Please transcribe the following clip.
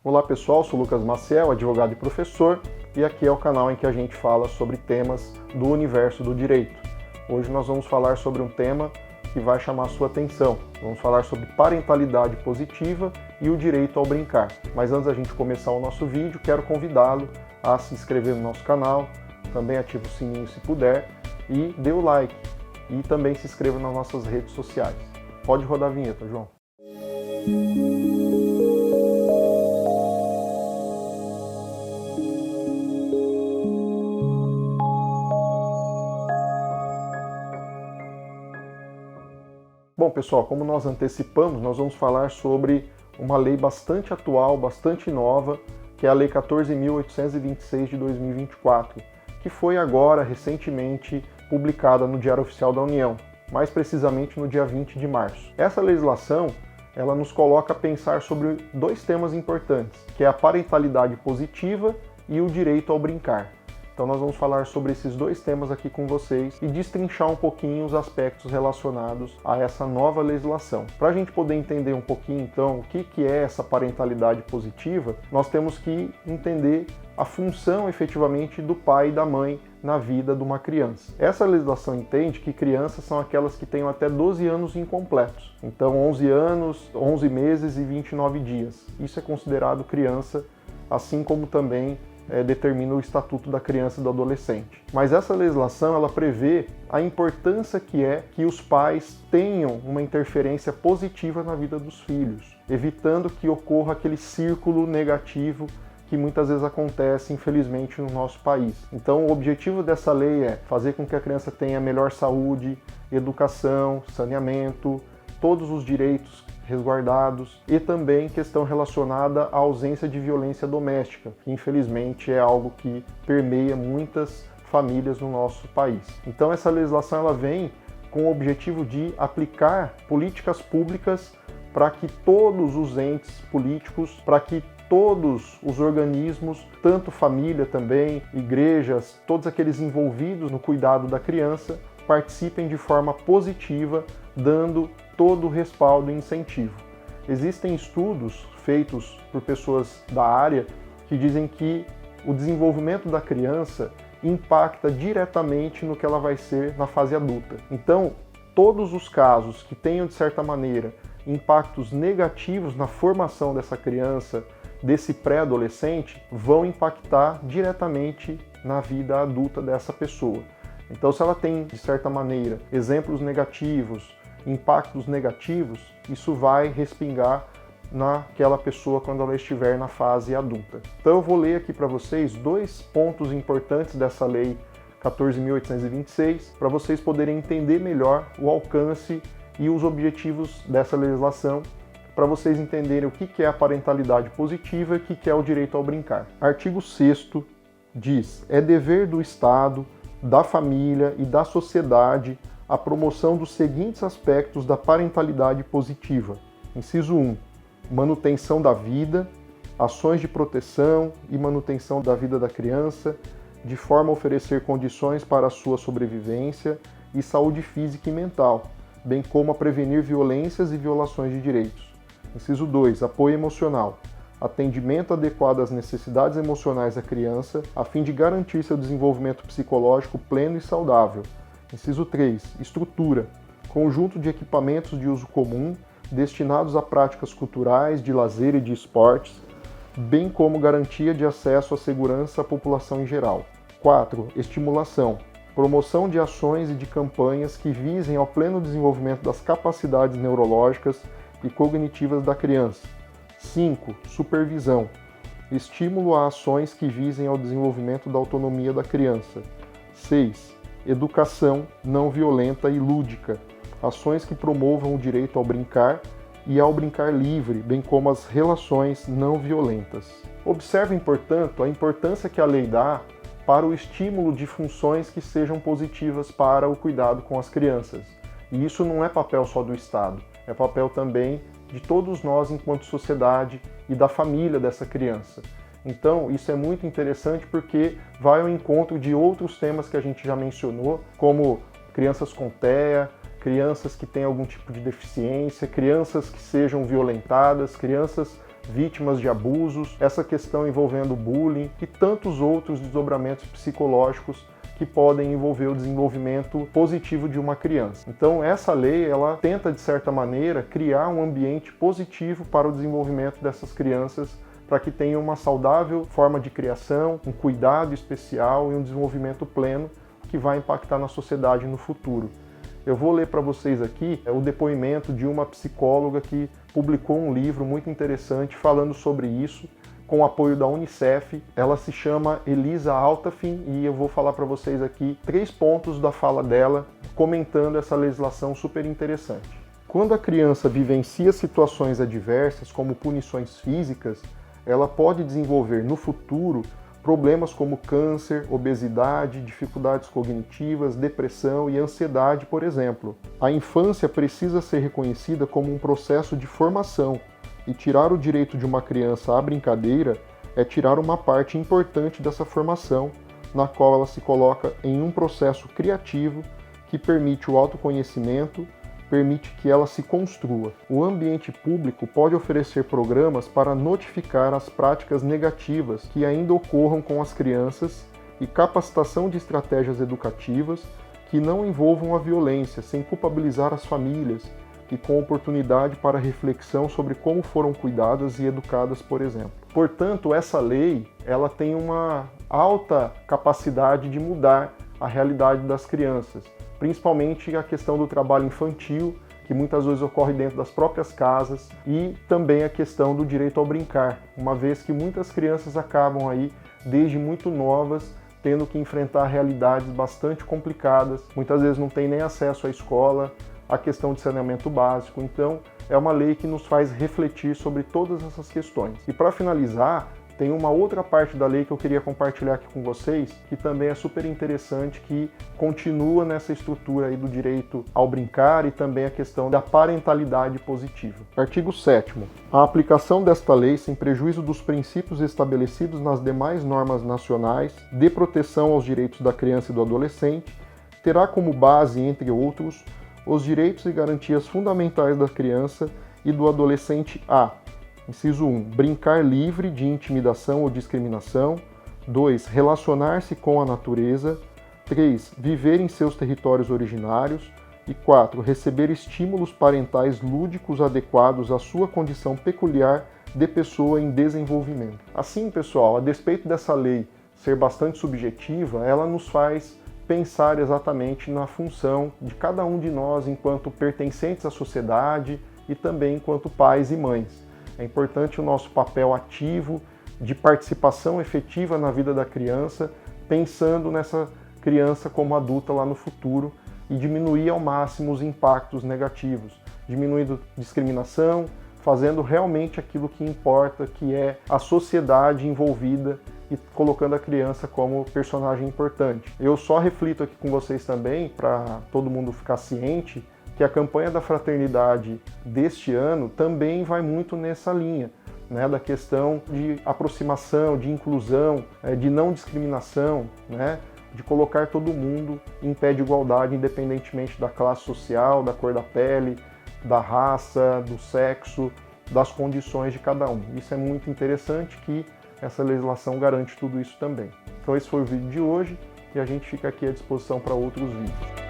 Olá pessoal, sou Lucas Maciel, advogado e professor, e aqui é o canal em que a gente fala sobre temas do universo do direito. Hoje nós vamos falar sobre um tema que vai chamar a sua atenção. Vamos falar sobre parentalidade positiva e o direito ao brincar. Mas antes da gente começar o nosso vídeo, quero convidá-lo a se inscrever no nosso canal, também ative o sininho se puder e dê o like. E também se inscreva nas nossas redes sociais. Pode rodar a vinheta, João. Bom, pessoal, como nós antecipamos, nós vamos falar sobre uma lei bastante atual, bastante nova, que é a Lei 14.826 de 2024, que foi agora, recentemente, publicada no Diário Oficial da União, mais precisamente no dia 20 de março. Essa legislação, ela nos coloca a pensar sobre dois temas importantes, que é a parentalidade positiva e o direito ao brincar. Então nós vamos falar sobre esses dois temas aqui com vocês e destrinchar um pouquinho os aspectos relacionados a essa nova legislação. Para a gente poder entender um pouquinho então o que é essa parentalidade positiva, nós temos que entender a função efetivamente do pai e da mãe na vida de uma criança. Essa legislação entende que crianças são aquelas que têm até 12 anos incompletos. Então 11 anos, 11 meses e 29 dias. Isso é considerado criança, assim como também determina o Estatuto da Criança e do Adolescente. Mas essa legislação ela prevê a importância que é que os pais tenham uma interferência positiva na vida dos filhos, evitando que ocorra aquele círculo negativo que muitas vezes acontece, infelizmente, no nosso país. Então, o objetivo dessa lei é fazer com que a criança tenha melhor saúde, educação, saneamento, todos os direitos resguardados e também questão relacionada à ausência de violência doméstica, que infelizmente é algo que permeia muitas famílias no nosso país. Então essa legislação ela vem com o objetivo de aplicar políticas públicas para que todos os entes políticos, para que todos os organismos, tanto família também, igrejas, todos aqueles envolvidos no cuidado da criança, participem de forma positiva, dando todo o respaldo e incentivo. Existem estudos feitos por pessoas da área que dizem que o desenvolvimento da criança impacta diretamente no que ela vai ser na fase adulta. Então, todos os casos que tenham, de certa maneira, impactos negativos na formação dessa criança, desse pré-adolescente, vão impactar diretamente na vida adulta dessa pessoa. Então, se ela tem, de certa maneira, exemplos negativos, impactos negativos, isso vai respingar naquela pessoa quando ela estiver na fase adulta. Então eu vou ler aqui para vocês dois pontos importantes dessa lei 14.826 para vocês poderem entender melhor o alcance e os objetivos dessa legislação, para vocês entenderem o que é a parentalidade positiva e o que é o direito ao brincar. Artigo 6º diz: é dever do Estado, da família e da sociedade a promoção dos seguintes aspectos da parentalidade positiva. Inciso 1. Manutenção da vida, ações de proteção e manutenção da vida da criança, de forma a oferecer condições para a sua sobrevivência e saúde física e mental, bem como a prevenir violências e violações de direitos. Inciso 2. Apoio emocional. Atendimento adequado às necessidades emocionais da criança, a fim de garantir seu desenvolvimento psicológico pleno e saudável. Inciso 3. Estrutura. Conjunto de equipamentos de uso comum destinados a práticas culturais, de lazer e de esportes, bem como garantia de acesso à segurança à população em geral. 4. Estimulação. Promoção de ações e de campanhas que visem ao pleno desenvolvimento das capacidades neurológicas e cognitivas da criança. 5. Supervisão. Estímulo a ações que visem ao desenvolvimento da autonomia da criança. 6. Educação não violenta e lúdica, ações que promovam o direito ao brincar e ao brincar livre, bem como as relações não violentas. Observem, portanto, a importância que a lei dá para o estímulo de funções que sejam positivas para o cuidado com as crianças. E isso não é papel só do Estado, é papel também de todos nós enquanto sociedade e da família dessa criança. Então, isso é muito interessante porque vai ao encontro de outros temas que a gente já mencionou, como crianças com TEA, crianças que têm algum tipo de deficiência, crianças que sejam violentadas, crianças vítimas de abusos, essa questão envolvendo bullying e tantos outros desdobramentos psicológicos que podem envolver o desenvolvimento positivo de uma criança. Então essa lei, ela tenta de certa maneira criar um ambiente positivo para o desenvolvimento dessas crianças, para que tenham uma saudável forma de criação, um cuidado especial e um desenvolvimento pleno que vai impactar na sociedade no futuro. Eu vou ler para vocês aqui o depoimento de uma psicóloga que publicou um livro muito interessante falando sobre isso, com o apoio da Unicef. Ela se chama Elisa Altafim e eu vou falar para vocês aqui 3 pontos da fala dela, comentando essa legislação super interessante. Quando a criança vivencia situações adversas, como punições físicas, ela pode desenvolver no futuro problemas como câncer, obesidade, dificuldades cognitivas, depressão e ansiedade, por exemplo. A infância precisa ser reconhecida como um processo de formação, e tirar o direito de uma criança à brincadeira é tirar uma parte importante dessa formação, na qual ela se coloca em um processo criativo que permite o autoconhecimento, permite que ela se construa. O ambiente público pode oferecer programas para notificar as práticas negativas que ainda ocorram com as crianças e capacitação de estratégias educativas que não envolvam a violência, sem culpabilizar as famílias, e com oportunidade para reflexão sobre como foram cuidadas e educadas, por exemplo. Portanto, essa lei, ela tem uma alta capacidade de mudar a realidade das crianças, principalmente a questão do trabalho infantil, que muitas vezes ocorre dentro das próprias casas, e também a questão do direito ao brincar, uma vez que muitas crianças acabam aí, desde muito novas, tendo que enfrentar realidades bastante complicadas, muitas vezes não tem nem acesso à escola, a questão de saneamento básico. Então, é uma lei que nos faz refletir sobre todas essas questões. E para finalizar, tem uma outra parte da lei que eu queria compartilhar aqui com vocês, que também é super interessante, que continua nessa estrutura aí do direito ao brincar e também a questão da parentalidade positiva. Artigo 7º. A aplicação desta lei, sem prejuízo dos princípios estabelecidos nas demais normas nacionais de proteção aos direitos da criança e do adolescente, terá como base, entre outros, os direitos e garantias fundamentais da criança e do adolescente a: inciso 1, brincar livre de intimidação ou discriminação. 2, relacionar-se com a natureza. 3, viver em seus territórios originários. E 4, receber estímulos parentais lúdicos adequados à sua condição peculiar de pessoa em desenvolvimento. Assim, pessoal, a despeito dessa lei ser bastante subjetiva, ela nos faz pensar exatamente na função de cada um de nós enquanto pertencentes à sociedade e também enquanto pais e mães. É importante o nosso papel ativo de participação efetiva na vida da criança, pensando nessa criança como adulta lá no futuro e diminuir ao máximo os impactos negativos, diminuindo discriminação, fazendo realmente aquilo que importa, que é a sociedade envolvida e colocando a criança como personagem importante. Eu só reflito aqui com vocês também, para todo mundo ficar ciente, que a campanha da fraternidade deste ano também vai muito nessa linha, né, da questão de aproximação, de inclusão, de não discriminação, né, de colocar todo mundo em pé de igualdade, independentemente da classe social, da cor da pele, da raça, do sexo, das condições de cada um. Isso é muito interessante, que essa legislação garante tudo isso também. Então esse foi o vídeo de hoje e a gente fica aqui à disposição para outros vídeos.